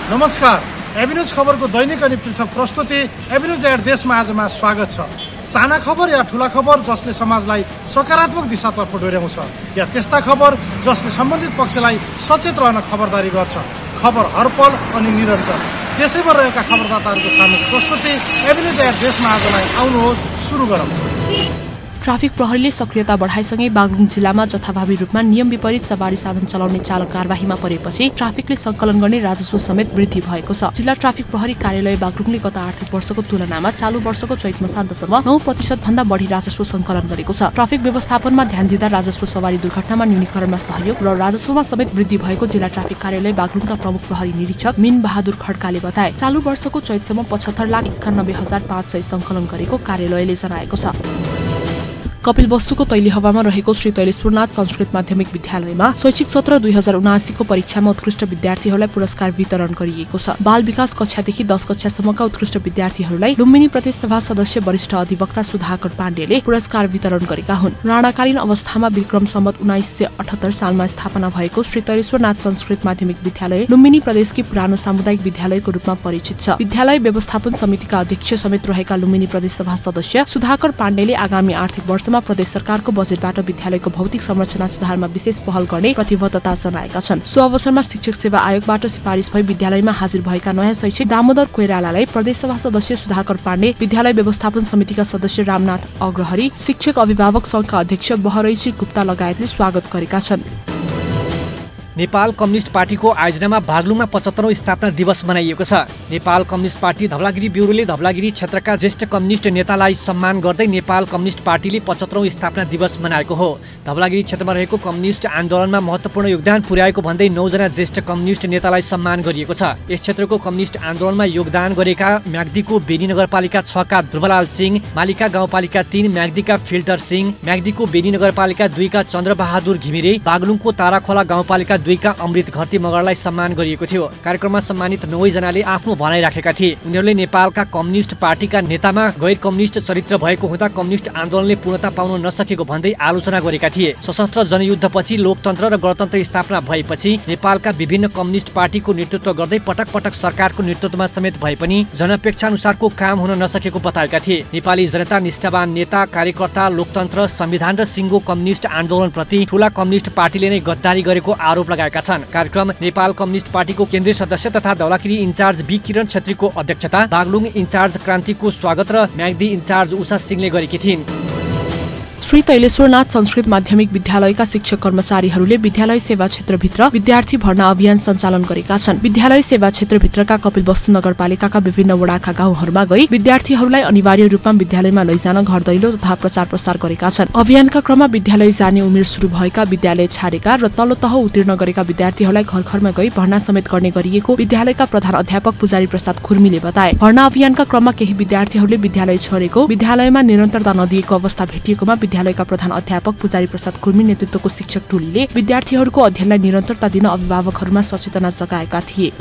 नमस्कार, एभिन्यूज खबरको दैनिक अनि पृथक प्रस्तुति एभिन्यूज एट देशमा आजमा स्वागत छ। साना खबर या ठुला खबर जसले समाजलाई सकारात्मक दिशातर्फ डोर्याउँछ या त्यस्ता खबर जसले सम्बन्धित पक्षलाई सचेत रहन खबरदारी गर्छ। खबर हरपल अनि निरन्तर त्यसैमा रहेका खबरदाताहरूको सामूहिक प्रस्तुति एभिन्यूज एट देशमा आजलाई आउनुहोस् सुरु गरौँ। ट्राफिक प्रहरीले सक्रियता बढाएसँगै बागलुङ जिल्लामा जथाभावी रूपमा नियम विपरीत सवारी साधन चलाउने चालक कारबाहीमा परेपछि ट्राफिकले संकलन गर्ने राजस्व समेत वृद्धि भएको छ। जिल्ला ट्राफिक प्रहरी कार्यालय बागलुङले गत आर्थिक वर्षको तुलनामा चालु वर्षको चैत मसान्तसम्म 9% भन्दा बढी राजस्व संकलन गरेको छ। ट्राफिक व्यवस्थापनमा ध्यान दिँदा राजस्व सवारी दुर्घटनामा न्यूनीकरणमा सहयोग र राजस्वमा समेत वृद्धि भएको जिल्ला ट्राफिक कार्यालय बागलुङका प्रमुख प्रहरी निरीक्षक मीन बहादुर खड्काले बताए। चालु वर्षको चैतसम्म 75,91,500 संकलन गरेको कार्यालयले जनाएको छ। कपिलवस्तुको तैली हवामा रहेको श्री तैलेश्वरनाथ संस्कृत माध्यमिक विद्यालयमा शैक्षिक सत्र 2079 को परीक्षामा उत्कृष्ट विद्यार्थीहरूलाई पुरस्कार वितरण गरिएको छ। बाल विकास कक्षादेखि 10 कक्षासम्मका उत्कृष्ट विद्यार्थीहरूलाई लुम्बिनी प्रदेश सभा सदस्य वरिष्ठ अधिवक्ता सुधाकर पाण्डेले पुरस्कार वितरण गरेका हुन्। राणाकालीन अवस्थामा विक्रम सम्वत 1978 सालमा स्थापना भएको श्री तैलेश्वरनाथ संस्कृत माध्यमिक विद्यालय लुम्बिनी प्रदेशकी पुरानो सामुदायिक विद्यालयको रूपमा परिचित छ। विद्यालय व्यवस्थापन समितिका अध्यक्ष समेत रहेका लुम्बिनी प्रदेश सभा सदस्य सुधाकर पाण्डेले आगामी आर्थिक वर्षमा प्रदेश सरकारको बजेटबाट विद्यालयको भौतिक संरचना सुधारमा विशेष पहल गर्ने प्रतिबद्धता जनाएका छन्। सो अवसरमा शिक्षक सेवा आयोगबाट सिफारिस भई विद्यालयमा हाजिर भएका नयाँ शैक्षिक दामोदर कोइरालालाई प्रदेश सभा सदस्य सुधाकर पाण्डे, विद्यालय व्यवस्थापन समितिका सदस्य रामनाथ अग्रहरी, शिक्षक अभिभावक संघका अध्यक्ष बहरैची गुप्ता लगायतले स्वागत गरेका छन्। नेपाल कम्युनिस्ट पार्टीको आयोजनामा बागलुङमा 75औं स्थापना दिवस मनाइएको छ। नेपाल कम्युनिस्ट पार्टी धवलागिरी ब्युरोले धवलागिरी क्षेत्रका ज्येष्ठ कम्युनिस्ट नेतालाई सम्मान गर्दै नेपाल कम्युनिस्ट पार्टीले 75औं स्थापना दिवस मनाएको हो। धवलागिरी क्षेत्रमा रहेको कम्युनिस्ट आन्दोलनमा महत्त्वपूर्ण योगदान पुर्याएको भन्दै 9 जना ज्येष्ठ कम्युनिस्ट नेतालाई सम्मान गरिएको छ। यस क्षेत्रको कम्युनिस्ट आन्दोलनमा योगदान गरेका म्याग्दीको बेनी नगरपालिका 6 का ध्रुवलाल सिंह, मालिका गाउँपालिका 3 म्याग्दीका फिल्टर सिंह, म्याग्दीको बेनी नगरपालिका 2 का चन्द्रबहादुर घिमिरे, बागलुङको ताराखोला गाउँपालिका 2 का अमृत घरती मगरलाई सम्मान गरिएको थियो। कार्यक्रममा सम्मानित 9 जनाले आफ्नो भनाइ राखेका थिए। उनीहरूले नेपालका कम्युनिस्ट पार्टीका नेतामा गैर कम्युनिस्ट चरित्र भएको हुँदा कम्युनिस्ट आन्दोलनले पूर्णता पाउन नसकेको भन्दै आलोचना गरेका थिए। सशस्त्र जनयुद्धपछि लोकतन्त्र र गणतन्त्र स्थापना भएपछि नेपालका विभिन्न कम्युनिस्ट पार्टीको नेतृत्व गर्दै पटक पटक सरकारको नेतृत्वमा समेत भए पनि जनअपेक्षानुसारको काम हुन नसकेको बताएका थिए। नेपाली जनता निष्ठावान नेता, कार्यकर्ता, लोकतन्त्र, संविधान र सिङ्गो कम्युनिस्ट आन्दोलनप्रति ठूला कम्युनिस्ट पार्टीले नै गद्दारी गरेको आरोप लगाएका छन्। कार्यक्रम नेपाल कम्युनिस्ट पार्टीको केन्द्रीय सदस्य तथा धवलागिरी इन्चार्ज बी किरण छेत्रीको अध्यक्षता, बागलुङ इन्चार्ज क्रान्तिको स्वागत र म्याग्दी इन्चार्ज उषा सिंहले गरेकी थिइन्। श्री तैलेश्वरनाथ संस्कृत माध्यमिक विद्यालयका शिक्षक कर्मचारीहरूले विद्यालय सेवा क्षेत्रभित्र विद्यार्थी भर्ना अभियान सञ्चालन गरेका छन्। विद्यालय सेवा क्षेत्रभित्रका कपिलवस्तु नगरपालिकाका विभिन्न वडाका गाउँहरूमा गई विद्यार्थीहरूलाई अनिवार्य रूपमा विद्यालयमा लैजान घर दैलो तथा प्रचार प्रसार गरेका छन्। अभियानका क्रममा विद्यालय जाने उमेर सुरु भएका, विद्यालय छाडेका र तल्लो तह उत्तीर्ण गरेका विद्यार्थीहरूलाई घर घरमा गई भर्ना समेत गर्ने गरिएको विद्यालयका प्रधान अध्यापक पुजारी प्रसाद खुर्मीले बताए। भर्ना अभियानका क्रममा केही विद्यार्थीहरूले विद्यालय छोडेको, विद्यालयमा निरन्तरता नदिएको अवस्था भेटिएकोमा विद्यालयका प्रधान अध्यापक पुजारी प्रसाद खुर्मी नेतृत्वको शिक्षक टोलीले विद्यार्थीहरूको अध्ययनलाई निरन्तरता दिन अभिभावकहरूमा सचेतना जगाएका थिए।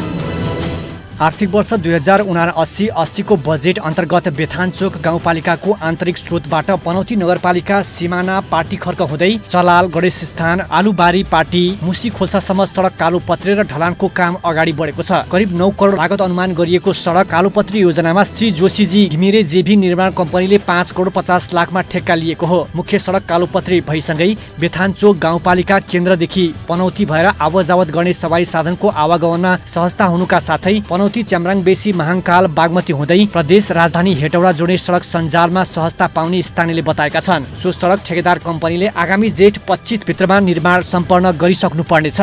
आर्थिक वर्ष 2079-80 को बजेट अन्तर्गत बेथानचोक गाउँपालिकाको आन्तरिक स्रोतबाट पनौती नगरपालिका सिमाना पाटी खर्क हुँदै चलाल, गणेशस्थान, आलुबारी पाटी, मुसी खोल्सासम्म सडक कालोपत्रे र ढलानको काम अगाडि बढेको छ। करिब 9 करोड लागत अनुमान गरिएको सडक कालोपत्री योजनामा श्री जोशीजी घिमिरे जेभी निर्माण कम्पनीले 5 करोड 50 लाखमा ठेक्का लिएको हो। मुख्य सडक कालोपत्री भइसँगै बेथानचोक गाउँपालिका केन्द्रदेखि पनौती भएर आवतजावत गर्ने सवारी साधनको आवागमनमा सहजता हुनुका साथै च्याम्राङ बेसी महाङ्काल बागमती हुँदै प्रदेश राजधानी हेटौडा जोड्ने सडक सञ्जालमा सहजता पाउने स्थानीयले बताएका छन्। सो सडक ठेकेदार कम्पनीले आगामी जेठ 25 भित्रमा निर्माण सम्पन्न गरिसक्नुपर्नेछ।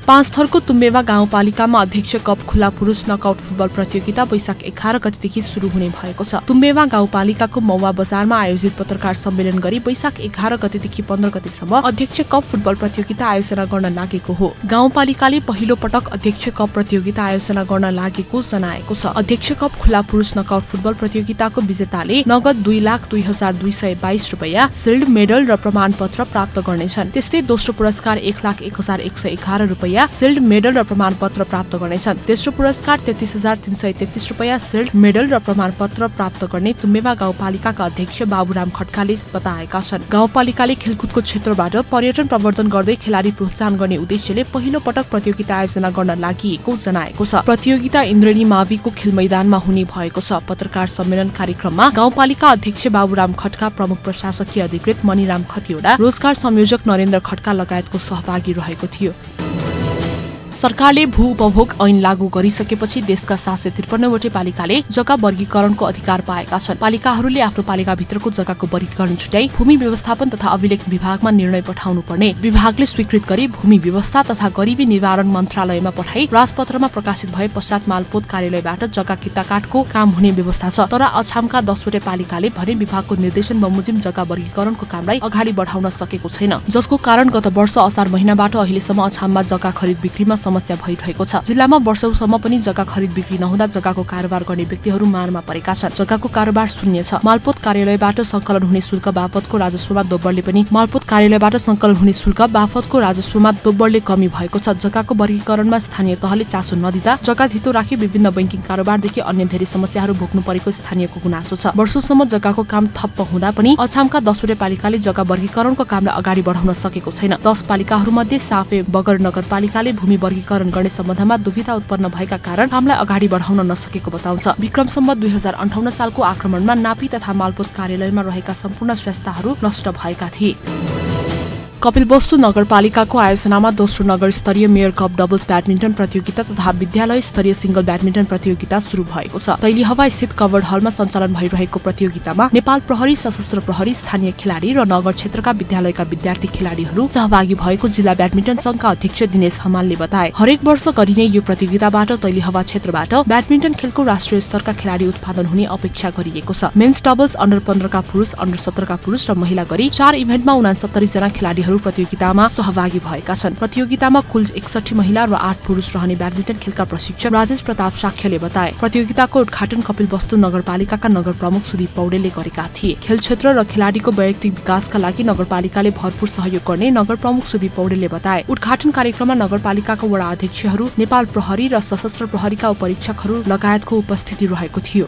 पाँचथरको तुम्बेवा गाउँपालिकामा अध्यक्ष कप खुला पुरुष नकआउट फुटबल प्रतियोगिता वैशाख 11 गतेदेखि सुरु हुने भएको छ। तुम्बेवा गाउँपालिकाको मौवा बजारमा आयोजित पत्रकार सम्मेलन गरी वैशाख 11 गतेदेखि 15 गतेसम्म अध्यक्ष कप फुटबल प्रतियोगिता आयोजना गर्न लागेको हो। गाउँपालिकाले पहिलो पटक अध्यक्ष कप प्रतियोगिता आयोजना गर्न लागेको जनाएको छ। अध्यक्ष कप खुला पुरुष नकआउट फुटबल प्रतियोगिताको विजेताले नगद 2,02,222 रुपैयाँ, सिल्ड, मेडल र प्रमाणपत्र प्राप्त गर्नेछन्। त्यस्तै दोस्रो पुरस्कार 1,01,111 रुपैयाँ, रुपैयाँ सिल्ड मेडल र प्रमाणपत्र प्राप्त गर्नेछन्। तेस्रो पुरस्कार 33,333 रुपैयाँ सिल्ड मेडल र प्रमाणपत्र प्राप्त गर्ने तुम्बेवा गाउँपालिकाका अध्यक्ष बाबुराम खड्काले बताएका छन्। गाउँपालिकाले खेलकुदको क्षेत्रबाट पर्यटन प्रवर्धन गर्दै खेलाडी प्रोत्साहन गर्ने उद्देश्यले पहिलो पटक प्रतियोगिता आयोजना गर्न लागि जनाएको छ। प्रतियोगिता इन्द्रेणी माविको खेल मैदानमा हुने भएको छ। पत्रकार सम्मेलन कार्यक्रममा गाउँपालिका अध्यक्ष बाबुराम खड्का, प्रमुख प्रशासकीय अधिकृत मणिराम खतिवडा, रोजगार संयोजक नरेन्द्र खड्का लगायतको सहभागी रहेको थियो। सरकारले भू उपभोग ऐन लागू गरिसकेपछि देशका 753 वटै पालिकाले जग्गा वर्गीकरणको अधिकार पाएका छन्। पालिकाहरूले आफ्नो पालिकाभित्रको जग्गाको वर्गीकरण छुट्याई भूमि व्यवस्थापन तथा अभिलेख विभागमा निर्णय पठाउनु पर्ने विभागले स्वीकृत गरी भूमि व्यवस्था तथा गरिबी निवारण मन्त्रालयमा पठाई राजपत्रमा प्रकाशित भए पश्चात मालपोत कार्यालयबाट जग्गा किताकाटको काम हुने व्यवस्था छ। तर अछामका 10 वटै पालिकाले भने विभागको निर्देशन बमोजिम जग्गा वर्गीकरणको कामलाई अगाडि बढाउन सकेको छैन, जसको कारण गत वर्ष असार महिनाबाट अहिलेसम्म अछाममा जग्गा खरिद बिक्रीमा समस्या भइरहेको छ। जिल्लामा वर्षौसम्म पनि जग्गा खरिद बिक्री नहुँदा जग्गाको कारोबार गर्ने व्यक्तिहरू मारमा परेका छन्। जग्गाको कारोबार शून्य छ। मालपोत कार्यालयबाट संकलन हुने शुल्क बापतको राजस्वमा दोब्बरले कमी भएको छ। जग्गाको वर्गीकरणमा स्थानीय तहले चासो नदिँदा जग्गा धितो राखी विभिन्न बैंकिङ कारोबारदेखि अन्य धेरै समस्याहरू भोग्नु परेको स्थानीयको गुनासो छ। वर्षौसम्म जग्गाको काम ठप्प हुँदा पनि अछामका 10 वटै पालिकाले जग्गा वर्गीकरणको कामलाई अगाडि बढाउन सकेको छैन। 10 पालिकाहरूमध्ये साफे बगर नगरपालिकाले भूमि वर्गीकरण गर्ने सम्बन्धमा दुविधा उत्पन्न भएका कारण कामलाई अगाडि बढाउन नसकेको बताउँछ। विक्रम सम्वत 2058 सालको आक्रमणमा नापी तथा मालपोत कार्यालयमा रहेका सम्पूर्ण स्वास्थ्यहरू नष्ट भएका थिए। कपिलवस्तु नगरपालिकाको आयोजनामा दोस्रो नगर स्तरीय मेयर कप डबल्स ब्याडमिन्टन प्रतियोगिता तथा विद्यालय स्तरीय सिंगल ब्याडमिन्टन प्रतियोगिता शुरू भएको छ। तैलीहवा स्थित कवर्ड हलमा सञ्चालन भइरहेको प्रतियोगितामा नेपाल प्रहरी, सशस्त्र प्रहरी, स्थानीय खेलाडी र नगर क्षेत्रका विद्यालयका विद्यार्थी खेलाडीहरू सहभागी भएको जिल्ला ब्याडमिन्टन संघका अध्यक्ष दिनेश हमालले बताए। हरेक वर्ष गरिने यो प्रतियोगिताबाट तैलीहवा क्षेत्रबाट ब्याडमिन्टन खेलको राष्ट्रिय स्तरका खेलाडी उत्पादन हुने अपेक्षा गरिएको छ। मेन्स डबल्स अन्डर 15 का पुरुष, अन्डर 17 का पुरुष र महिला गरी 4 इभेन्टमा 69 जना खेलाडीहरू प्रतियोगितामा सहभागी भएका छन्। प्रतियोगितामा कुल 61 महिला र 8 पुरुष रहने ब्याडमिन्टन खेलका प्रशिक्षक राजेश प्रताप साक्यले बताए। प्रतियोगिताको उद्घाटन कपिलवस्तु नगरपालिकाका नगर प्रमुख सुदीप पौडेलले गरेका थिए। खेल क्षेत्र र खेलाडीको वैयक्तिक विकासका लागि नगरपालिकाले भरपूर सहयोग गर्ने नगर प्रमुख सुदीप पौडेलले बताए। उद्घाटन कार्यक्रममा नगरपालिकाका वडा अध्यक्षहरू, नेपाल प्रहरी र सशस्त्र प्रहरीका उपरीक्षकहरू लगायतको उपस्थिति रहेको थियो।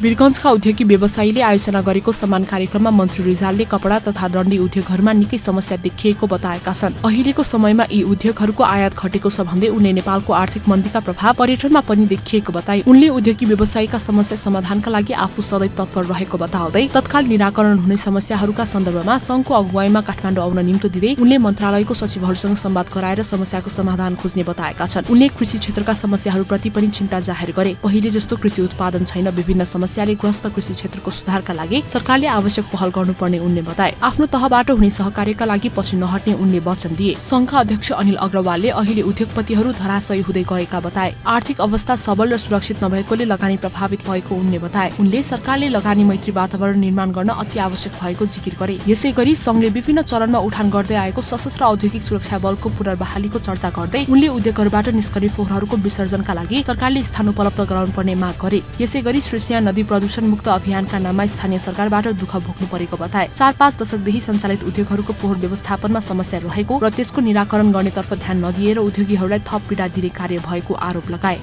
वीरगञ्जका उद्योगी व्यवसायीले आयोजना गरेको सम्मान कार्यक्रममा मन्त्री रिजालले कपडा तथा डन्डी उद्योगहरूमा निकै समस्या देखिएको बताएका छन्। अहिलेको समयमा यी उद्योगहरूको आयात घटेको छ भन्दै उनले नेपालको आर्थिक मन्दीका प्रभाव पर्यटनमा पनि देखिएको बताए। उनले उद्योगी व्यवसायीका समस्या समाधानका लागि आफू सदैव तत्पर रहेको बताउँदै तत्काल निराकरण हुने समस्याहरूका सन्दर्भमा संघको अगुवाईमा काठमाडौँ आउन निम्तो दिँदै उनले मन्त्रालयको सचिवहरूसँग संवाद गराएर समस्याको समाधान खोज्ने बताएका छन्। उनले कृषि क्षेत्रका समस्याहरूप्रति पनि चिन्ता जाहेर गरे। पहिले जस्तो कृषि उत्पादन छैन। विभिन्न समस्याले ग्रस्त कृषि क्षेत्रको सुधारका लागि सरकारले आवश्यक पहल गर्नुपर्ने उनले बताए। आफ्नो तहबाट हुने सहकार्यका लागि पछि नहट्ने उनले वचन दिए। संघका अध्यक्ष अनिल अग्रवालले अहिले उद्योगपतिहरू धराशयी हुँदै गएका बताए। आर्थिक अवस्था सबल र सुरक्षित नभएकोले लगानी प्रभावित भएको उनले बताए। उनले सरकारले लगानी मैत्री वातावरण निर्माण गर्न अति आवश्यक भएको जिकिर गरे। यसैगरी संघले विभिन्न चरणमा उठान गर्दै आएको सशस्त्र औद्योगिक सुरक्षा बलको पुनर्बहालीको चर्चा गर्दै उनले उद्योगहरूबाट निस्कने फोहोरहरूको विसर्जनका लागि सरकारले स्थान उपलब्ध गराउनुपर्ने माग गरे। यसैगरी श्रीसिया नदी प्रदूषण मुक्त अभियानका नाममा स्थानीय सरकारबाट दुःख भोग्नु परेको बताए। 4-5 दशकदेखि सञ्चालित उद्योगहरूको फोहोर व्यवस्थापनमा समस्या रहेको र त्यसको निराकरण गर्नेतर्फ ध्यान नदिएर उद्योगीहरूलाई थप पीडा दिने कार्य भएको आरोप लगाए।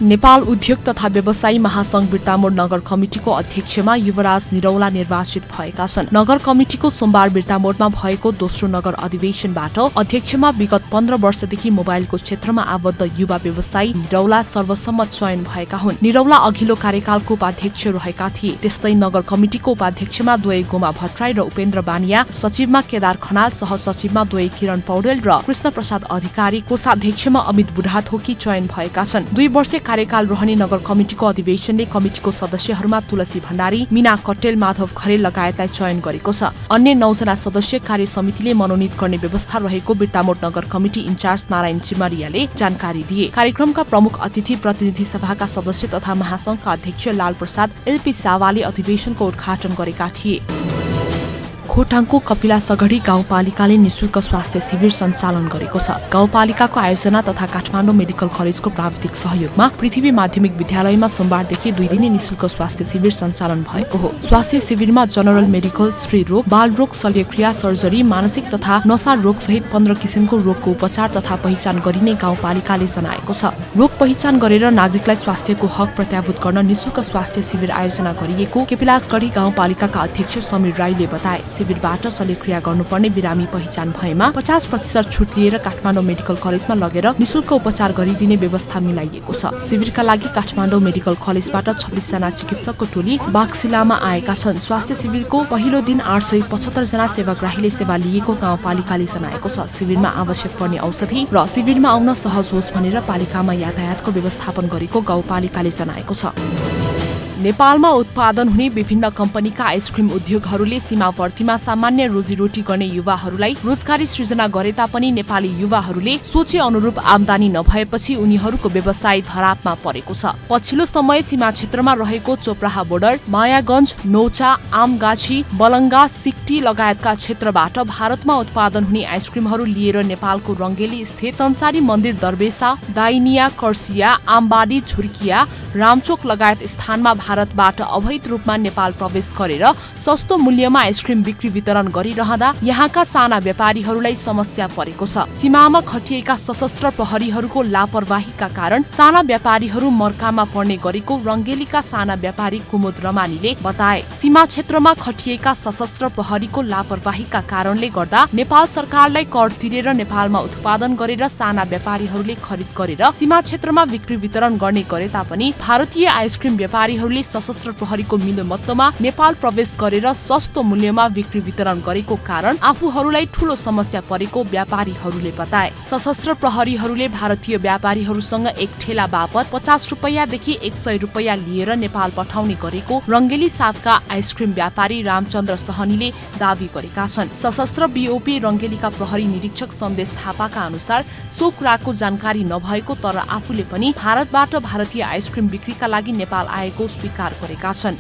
नेपाल उद्योग तथा व्यवसायी महासंघ बिर्तामोड नगर कमिटिको अध्यक्षमा युवराज निरौला निर्वाचित भएका छन्। नगर कमिटिको सोमबार बिर्तामोडमा भएको दोस्रो नगर अधिवेशनबाट अध्यक्षमा विगत 15 वर्षदेखि मोबाइलको क्षेत्रमा आबद्ध युवा व्यवसायी निरौला सर्वसम्मत चयन भएका हुन्। निरौला अघिल्लो कार्यकालको उपाध्यक्ष रहेका थिए। त्यस्तै नगर कमिटिको उपाध्यक्षमा द्वै गोमा भट्टराई र उपेन्द्र बानिया, सचिवमा केदार खनाल, सहसचिवमा द्वै किरण पौडेल र कृष्ण प्रसाद अधिकारी, कोषाध्यक्षमा अमित बुढाथोकी चयन भएका छन्। 2 वर्ष कार्यकाल रहने नगर कमिटिको अधिवेशनले कमिटिको सदस्यहरूमा तुलसी भण्डारी, मीना कटेल, माधव खरेल लगायतलाई चयन गरेको छ। अन्य 9 जना सदस्य कार्य समितिले मनोनित गर्ने व्यवस्था रहेको बिर्तामोड नगर कमिटी इन्चार्ज नारायण चिमरियाले जानकारी दिए। कार्यक्रमका प्रमुख अतिथि प्रतिनिधि सभाका सदस्य तथा महासंघका अध्यक्ष लाल प्रसाद एलपी सावाले अधिवेशनको उद्घाटन गरेका थिए। खोटाङको कपिला सगढी गाउँपालिकाले निशुल्क स्वास्थ्य शिविर सञ्चालन गरेको छ। गाउँपालिकाको आयोजना तथा काठमाडौँ मेडिकल कलेजको प्राविधिक सहयोगमा पृथ्वी माध्यमिक विद्यालयमा सोमबारदेखि 2 दिने निशुल्क स्वास्थ्य शिविर सञ्चालन भएको हो। स्वास्थ्य शिविरमा जनरल मेडिकल, स्त्रीरोग, बालरोग, शल्यक्रिया, सर्जरी, मानसिक तथा नशा रोग सहित 15 किसिमको रोगको उपचार तथा पहिचान गरिने गाउँपालिकाले जनाएको छ। रोग पहिचान गरेर नागरिकलाई स्वास्थ्यको हक प्रत्याभूत गर्न निशुल्क स्वास्थ्य शिविर आयोजना गरिएको केपिलासगढी गाउँपालिकाका अध्यक्ष समीर राईले बताए। शिविरबाट शल्यक्रिया गर्नुपर्ने बिरामी पहिचान भएमा 50% छुट लिएर काठमाडौँ मेडिकल कलेजमा लगेर निशुल्क उपचार गरिदिने व्यवस्था मिलाइएको छ। शिविरका लागि काठमाडौँ मेडिकल कलेजबाट 26 जना चिकित्सकको टोली बाक्सिलामा आएका छन्। स्वास्थ्य शिविरको पहिलो दिन 875 जना सेवाग्राहीले सेवा लिएको गाउँपालिकाले जनाएको छ। शिविरमा आवश्यक पर्ने औषधि र शिविरमा आउन सहज होस् भनेर पालिकामा यातायातको व्यवस्थापन गरेको गाउँपालिकाले जनाएको छ। नेपालमा उत्पादन हुने विभिन्न कम्पनीका आइसक्रिम उद्योगहरूले सीमावर्तीमा सामान्य रोजीरोटी गर्ने युवाहरूलाई रोजगारी सृजना गरे तापनि नेपाली युवाहरूले सोचे अनुरूप आमदानी नभएपछि उनीहरूको व्यवसाय धरापमा परेको छ। पछिल्लो समय सीमा क्षेत्रमा रहेको चोपराहा बोर्डर, मायागञ्ज, नौचा, आमगाछी, बलङ्गा, सिक्टी लगायतका क्षेत्रबाट भारतमा उत्पादन हुने आइसक्रिमहरू लिएर नेपालको रङ्गेली स्थित संसारी मन्दिर दरबेसा, दाइनिया, कर्सिया, आमबाडी, झुर्किया, रामचोक लगायत स्थानमा भारतबाट अवैध रूपमा नेपाल प्रवेश गरेर सस्तो मूल्यमा आइसक्रिम बिक्री वितरण गरिरहँदा यहाँका साना व्यापारीहरूलाई समस्या परेको छ। सीमामा खटिएका सशस्त्र प्रहरीहरूको लापरवाहीका कारण साना व्यापारीहरू मर्कामा पर्ने गरेको रङ्गेलीका साना व्यापारी कुमुद रमानीले बताए। सीमा क्षेत्रमा खटिएका सशस्त्र प्रहरीको लापरवाहीका कारणले गर्दा नेपाल सरकारलाई कर तिरेर नेपालमा उत्पादन गरेर साना व्यापारीहरूले खरिद गरेर सीमा क्षेत्रमा बिक्री वितरण गर्ने गरे तापनि भारतीय आइसक्रिम व्यापारीहरूले सशस्त्र प्रहरीको मिलोमत्तोमा नेपाल प्रवेश गरेर सस्तो मूल्यमा बिक्री वितरण गरेको कारण आफूहरूलाई ठूलो समस्या परेको व्यापारीहरूले बताए। सशस्त्र प्रहरीहरूले भारतीय व्यापारीहरूसँग एक ठेला बापत 50 रुपैयाँदेखि 100 रुपैयाँ लिएर नेपाल पठाउने गरेको रङ्गेली 7 का आइसक्रिम व्यापारी रामचन्द्र सहनीले दावी गरेका छन्। सशस्त्र बीओपी रङ्गेलीका प्रहरी निरीक्षक सन्देश थापाका अनुसार सो कुराको जानकारी नभएको तर आफूले पनि भारतबाट भारतीय आइसक्रिम बिक्रीका लागि नेपाल आएको स्वीकार गरेका छन्।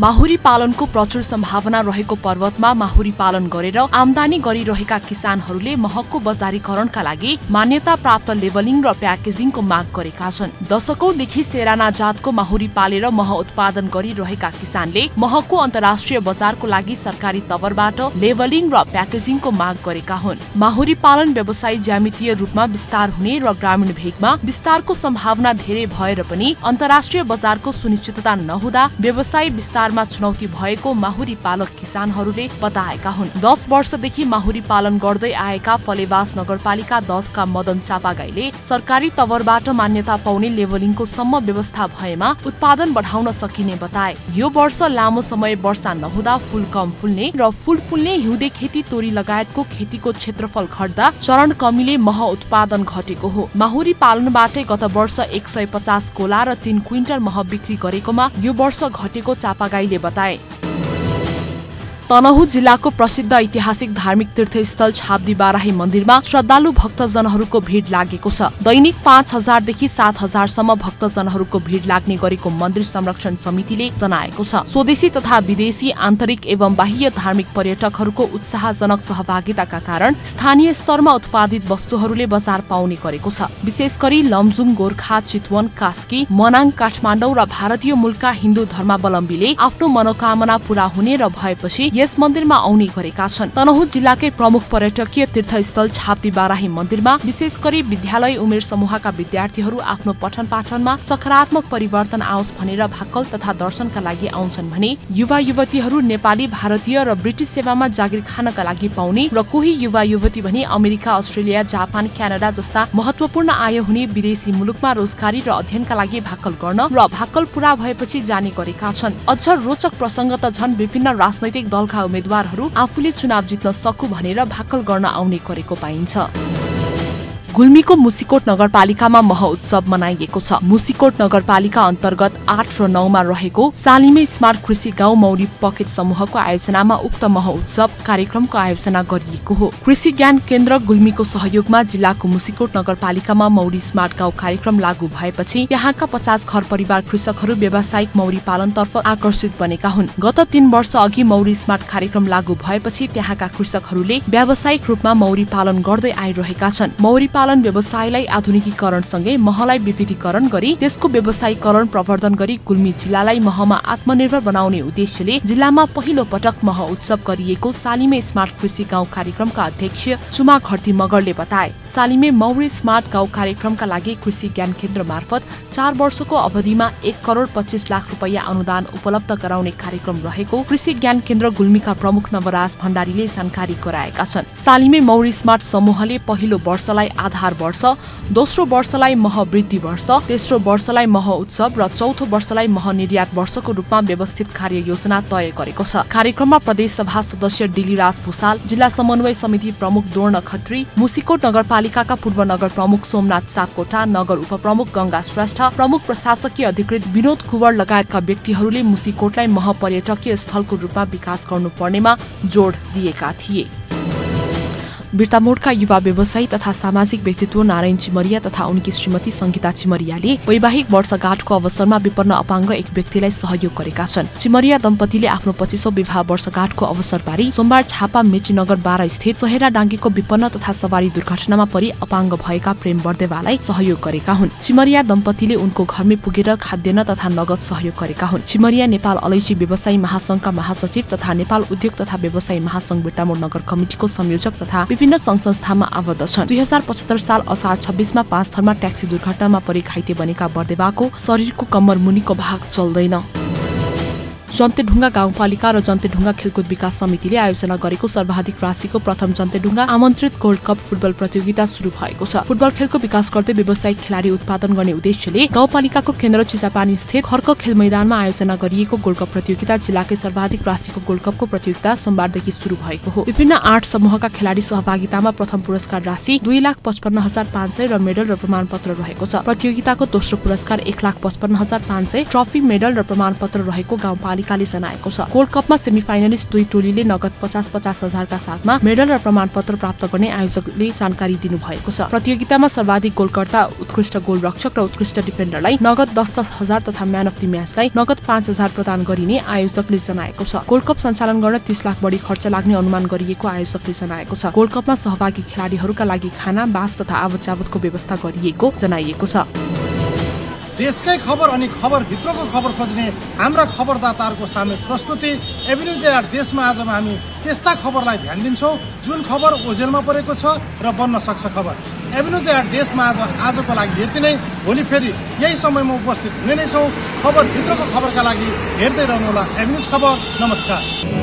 माहुरी पालनको प्रचुर सम्भावना रहेको पर्वतमा माहुरी पालन गरेर आमदानी गरिरहेका किसानहरूले महको बजारीकरणका लागि मान्यता प्राप्त लेबलिङ र प्याकेजिङको माग गरेका छन्। दशकौंदेखि सेराना जातको माहुरी पालेर मह उत्पादन गरिरहेका किसानले महको अन्तर्राष्ट्रिय बजारको लागि सरकारी तवरबाट लेबलिङ र प्याकेजिङको माग गरेका हुन्। माहुरी पालन व्यवसाय ज्यामितीय रूपमा विस्तार हुने र ग्रामीण भेगमा विस्तारको सम्भावना धेरै भएर पनि अन्तर्राष्ट्रिय बजारको सुनिश्चितता नहुँदा व्यवसाय विस्तारमा चुनौती भएको माहुरी पालक किसानहरूले बताएका हुन्। 10 वर्षदेखि माहुरी पालन गर्दै आएका पलेवास नगरपालिका 10 का मदन चापागाईले सरकारी तवरबाट मान्यता पाउने लेबलिङको सम्म व्यवस्था भएमा उत्पादन बढाउन सकिने बताए। यो वर्ष लामो समय वर्षा नहुँदा फूल कम फुल्ने र फूल फुल्ने हिउँदे खेती, तोरी लगायतको खेतीको क्षेत्रफल घट्दा चरण कमीले मह उत्पादन घटेको हो। माहुरी पालनबाटै गत वर्ष 150 कोला र 3 क्विन्टल मह बिक्री गरेकोमा यो वर्ष घटेको चापागाईले बताए। तनहुँ जिल्लाको प्रसिद्ध ऐतिहासिक धार्मिक तीर्थस्थल छाब्दी बाराही मन्दिरमा श्रद्धालु भक्तजनहरूको भीड़ लागेको छ। दैनिक 5000 देखि 7000 सम्म भक्तजनहरूको भीड़ लाग्ने गरेको मन्दिर संरक्षण समितिले जनाएको छ। स्वदेशी तथा विदेशी आन्तरिक एवं बाह्य धार्मिक पर्यटकहरूको उत्साहजनक सहभागिताका कारण स्थानीय स्तरमा उत्पादित वस्तुहरूले बजार पाउने गरेको छ। विशेष गरी लमजुङ, गोर्खा, चितवन, कास्की, मनाङ, काठमाडौँ र भारतीय मूलका हिन्दू धर्मावलम्बीले आफ्नो मनोकामना पूरा हुने र भएपछि यस मन्दिरमा आउने गरेका छन्। तनहुँ जिल्लाकै प्रमुख पर्यटकीय तीर्थस्थल छाब्दी बाराही मन्दिरमा विशेष गरी विद्यालय उमेर समूहका विद्यार्थीहरू आफ्नो पठन पाठनमा सकारात्मक परिवर्तन आओस् भनेर भाकल तथा दर्शनका लागि आउँछन् भने युवा युवतीहरू नेपाली, भारतीय र ब्रिटिश सेवामा जागिर खानका लागि पाउने र कोही युवा युवती भने अमेरिका, अस्ट्रेलिया, जापान, क्यानाडा जस्ता महत्वपूर्ण आय हुने विदेशी मुलुकमा रोजगारी र अध्ययनका लागि भाकल गर्न र भाकल पूरा भएपछि जाने गरेका छन्। अझ रोचक प्रसंग त झन् विभिन्न राजनैतिक दल उम्मेद्वारहरू आफूले चुनाव जित्न सकु भनेर भाकल गर्न आउने गरेको पाइन्छ। गुल्मीको मुसिकोट नगरपालिकामा महोत्सव मनाइएको छ। मुसिकोट नगरपालिका अन्तर्गत 8 र 9 मा रहेको सालिमे स्मार्ट कृषि गाउँ मौरी पकेट समूहको आयोजनामा उक्त महोत्सव कार्यक्रमको आयोजना गरिएको हो। कृषि ज्ञान केन्द्र गुल्मीको सहयोगमा जिल्लाको मुसिकोट नगरपालिकामा मौरी स्मार्ट गाउँ कार्यक्रम लागू भएपछि यहाँका 50 घर परिवार कृषकहरू व्यावसायिक मौरी पालनतर्फ आकर्षित बनेका हुन्। गत 3 वर्ष अघि मौरी स्मार्ट कार्यक्रम लागू भएपछि त्यहाँका कृषकहरूले व्यावसायिक रूपमा मौरी पालन गर्दै आइरहेका छन्। मौरी पालन व्यवसायलाई आधुनिकीकरणसँगै महलाई विविधीकरण गरी त्यसको व्यावसायीकरण प्रवर्धन गरी गुल्मी जिल्लालाई महमा आत्मनिर्भर बनाउने उद्देश्यले जिल्लामा पहिलो पटक मह उत्सव गरिएको सालिमे स्मार्ट कृषि गाउँ कार्यक्रमका अध्यक्ष चुमा घरती मगरले बताए। सालिमे मौरी स्मार्ट गाउँ कार्यक्रमका लागि कृषि ज्ञान केन्द्र मार्फत 4 वर्षको अवधिमा 1,25,00,000 रुपैयाँ अनुदान उपलब्ध गराउने कार्यक्रम रहेको कृषि ज्ञान केन्द्र गुल्मीका प्रमुख नवराज भण्डारीले जानकारी गराएका छन्। सालिमे मौरी स्मार्ट समूहले पहिलो वर्षलाई आधार वर्ष, दोस्रो वर्षलाई मह वृद्धि वर्ष, तेस्रो वर्षलाई मह उत्सव र चौथो वर्षलाई मह निर्यात वर्षको रूपमा व्यवस्थित कार्य योजना तय गरेको छ। कार्यक्रममा प्रदेश सभा सदस्य डिलीराज भूषाल, जिल्ला समन्वय समिति प्रमुख दोर्ण खत्री, मुसिकोट नगरपालिकाका पूर्व नगर प्रमुख सोमनाथ सापकोटा, नगर उपप्रमुख गंगा श्रेष्ठ, प्रमुख प्रशासकीय अधिकृत विनोद कुवर लगायतका व्यक्तिहरूले मुसिकोटलाई मह पर्यटकीय स्थलको रूपमा विकास गर्नुपर्नेमा जोड दिएका थिए। बिर्तामोडका युवा व्यवसायी तथा सामाजिक व्यक्तित्व नारायण चिमरिया तथा उनकी श्रीमती संगीता चिमरियाले वैवाहिक वर्षगाँठको अवसरमा विपन्न अपाङ्ग एक व्यक्तिलाई सहयोग गरेका छन्। चिमरिया दम्पतिले आफ्नो 25औं विवाह वर्षगाँठको अवसर पारी सोमबार छापा मेचीनगर 12 स्थित सहेरा डाङ्गीको विपन्न तथा सवारी दुर्घटनामा परि अपाङ्ग भएका प्रेम बर्देवालाई सहयोग गरेका हुन्। चिमरिया दम्पतिले उनको घरमै पुगेर खाद्यान्न तथा नगद सहयोग गरेका हुन्। चिमरिया नेपाल अलैँची व्यवसायी महासंघका महासचिव तथा नेपाल उद्योग तथा व्यवसायी महासंघ बिर्तामोड नगर कमिटिको संयोजक तथा विभिन्न संघ संस्थामा आबद्ध छन्। 2075 साल असार 26 मा 5 थरमा ट्याक्सी दुर्घटनामा परि घाइते बनेका बर्देवाको शरीरको कम्मर मुनिको भाग चल्दैन। जन्तेढुङ्गा गाउँपालिका र जन्तेढुङ्गा खेलकुद विकास समितिले आयोजना गरेको सर्वाधिक राशिको प्रथम जन्तेढुङ्गा आमन्त्रित गोल्ड कप फुटबल प्रतियोगिता सुरु भएको छ। फुटबल खेलको विकास गर्दै व्यावसायिक खेलाडी उत्पादन गर्ने उद्देश्यले गाउँपालिकाको केन्द्र चिसापानी स्थित खर्क खेल मैदानमा आयोजना गरिएको गोल्ड कप प्रतियोगिता जिल्लाकै सर्वाधिक राशिको गोल्ड कपको प्रतियोगिता सोमबारदेखि सुरु भएको हो। विभिन्न 8 समूहका खेलाडी सहभागितामा प्रथम पुरस्कार राशि 2,55,500 र मेडल र प्रमाणपत्र रहेको छ। प्रतियोगिताको दोस्रो पुरस्कार 1,55,500 ट्रफी, मेडल र प्रमाणपत्र रहेको गाउँपालिका जनाएको छ। गोल्ड कपमा सेमिफाइनलिस्ट 2 टोलीले नगद 50,000 का साथमा मेडल र प्रमाणपत्र प्राप्त गर्ने आयोजकले जानकारी दिनुभएको छ। प्रतियोगितामा सर्वाधिक गोलकर्ता, उत्कृष्ट गोलरक्षक र उत्कृष्ट डिफेन्डरलाई नगद 10,000 तथा म्यान अफ द म्याचलाई नगद 5,000 प्रदान गरिने आयोजकले जनाएको छ। गोल्ड कप सञ्चालन गर्न 30 लाख बढी खर्च लाग्ने अनुमान गरिएको आयोजकले जनाएको छ। गोल्ड कपमा सहभागी खेलाडीहरूका लागि खाना, बास तथा आवत जावतको व्यवस्था गरिएको जनाइएको छ। देशकै खबर अनि खबर भित्रको खबर खोज्ने हाम्रा खबरदाताहरूको सामूहिक प्रस्तुति एभिन्यूज एआर देशमा आज हामी त्यस्ता खबरलाई ध्यान दिन्छौँ जुन खबर ओझेलमा परेको छ र बन्न सक्छ खबर। एभिन्यूज एआर देशमा आजको लागि यति नै। भोलि फेरि यही समयमा उपस्थित हुने नै छौँ। खबर भित्रको खबरका लागि हेर्दै रहनुहोला एभिन्यूज खबर। नमस्कार।